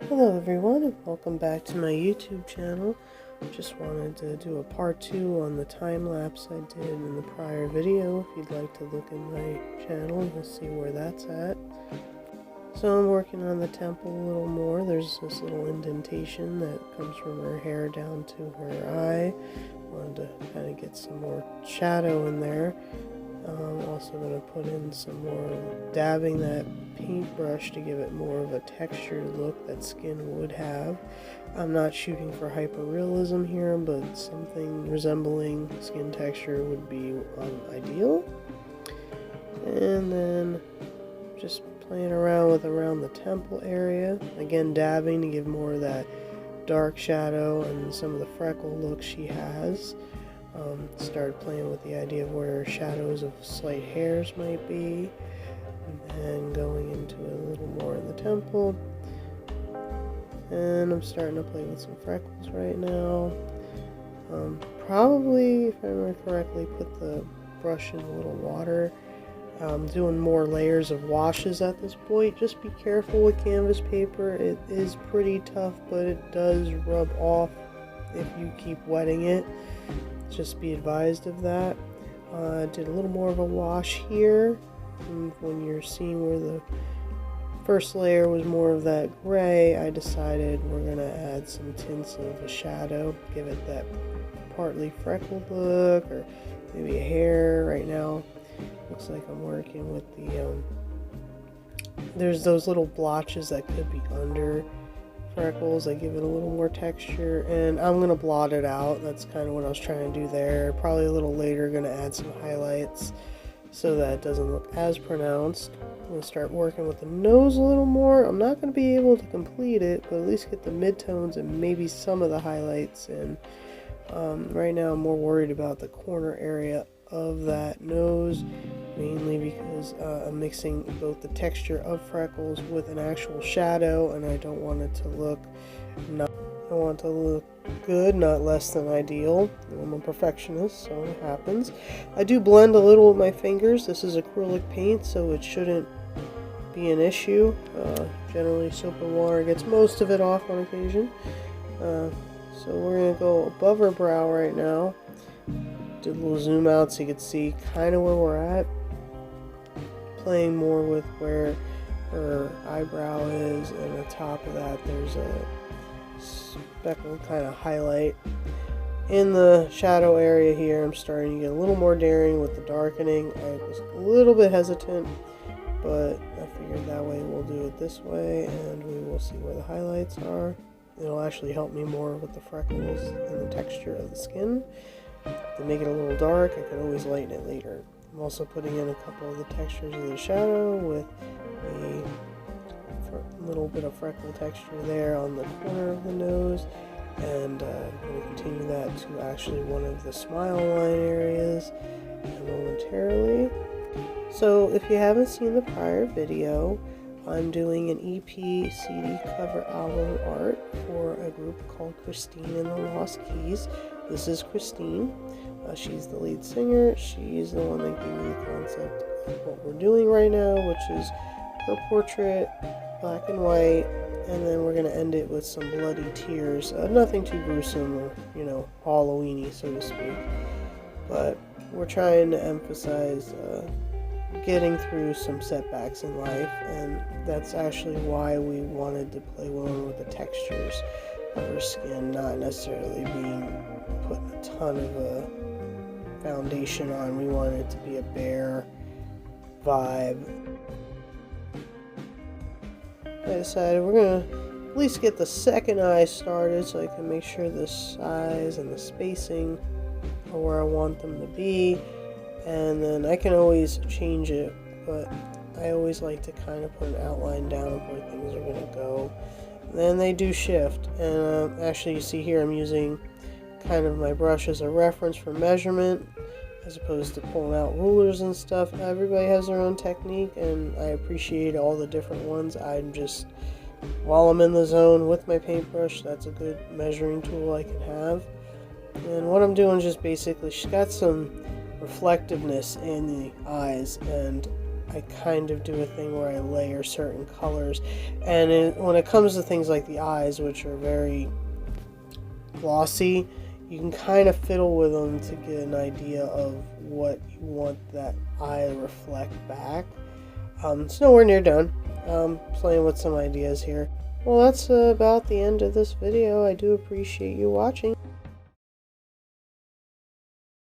Hello everyone and welcome back to my YouTube channel. Just wanted to do a part 2 on the time lapse I did in the prior video. If you'd like to look in my channel and see where that's at. So I'm working on the temple a little more. There's this little indentation that comes from her hair down to her eye. Wanted to kind of get some more shadow in there. I'm also going to put in some more dabbing that paintbrush to give it more of a textured look that skin would have. I'm not shooting for hyperrealism here, but something resembling skin texture would be ideal. And then just playing around the temple area. Again, dabbing to give more of that dark shadow and some of the freckle look she has. Started playing with the idea of where shadows of slight hairs might be, and then going into a little more in the temple. And I'm starting to play with some freckles right now. Probably, if I remember correctly, put the brush in a little water. Doing more layers of washes at this point. Just be careful with canvas paper. It is pretty tough, but it does rub off if you keep wetting it. Just be advised of that. Did a little more of a wash here. And when you're seeing where the first layer was more of that gray, I decided we're going to add some tints of a shadow, give it that partly freckled look, or maybe a hair. Right now looks like I'm working with the there's those little blotches that could be under freckles. I give it a little more texture, and I'm gonna blot it out. That's kind of what I was trying to do there. Probably a little later gonna add some highlights so that it doesn't look as pronounced. I'm gonna start working with the nose a little more. I'm not gonna be able to complete it, but at least get the midtones and maybe some of the highlights in. Right now I'm more worried about the corner area of that nose, mainly because I'm mixing both the texture of freckles with an actual shadow, and I don't want it to look good, not less than ideal. I'm a perfectionist, so it happens. I do blend a little with my fingers. This is acrylic paint, so it shouldn't be an issue. Generally soap and water gets most of it off on occasion. So we're going to go above her brow right now. Did a little zoom out so you could see kind of where we're at. Playing more with where her eyebrow is, and on top of that there's a speckled kind of highlight. In the shadow area here, I'm starting to get a little more daring with the darkening. I was a little bit hesitant, but I figured that way we'll do it this way, and we will see where the highlights are. It'll actually help me more with the freckles and the texture of the skin. To make it a little dark, I can always lighten it later. I'm also putting in a couple of the textures of the shadow with a little bit of freckle texture there on the corner of the nose, and I'm going to continue that to actually one of the smile line areas momentarily. So if you haven't seen the prior video, I'm doing an EP CD cover album art for a group called Christine and the Lost Keys. This is Christine. She's the lead singer. She's the one that gave me the concept of what we're doing right now, which is her portrait, black and white, and then we're going to end it with some bloody tears. Nothing too gruesome or, Halloweeny, so to speak. But we're trying to emphasize getting through some setbacks in life, and that's actually why we wanted to play with the textures of her skin, not necessarily putting a ton of a foundation on. We wanted it to be a bare vibe. I decided we're gonna at least get the second eye started so I can make sure the size and the spacing are where I want them to be, and then I can always change it, but I always like to kind of put an outline down of where things are going to go. And then they do shift, and actually you see here I'm using kind of my brush as a reference for measurement as opposed to pulling out rulers and stuff. Everybody has their own technique, and I appreciate all the different ones. I'm just, while I'm in the zone with my paintbrush, that's a good measuring tool I can have. And what I'm doing is just basically, she's got some reflectiveness in the eyes, and I I kind of do a thing where I layer certain colors. And when it comes to things like the eyes, which are very glossy, you can kind of fiddle with them to get an idea of what you want that eye to reflect back. It's nowhere near done. Playing with some ideas here. Well, that's about the end of this video. I do appreciate you watching.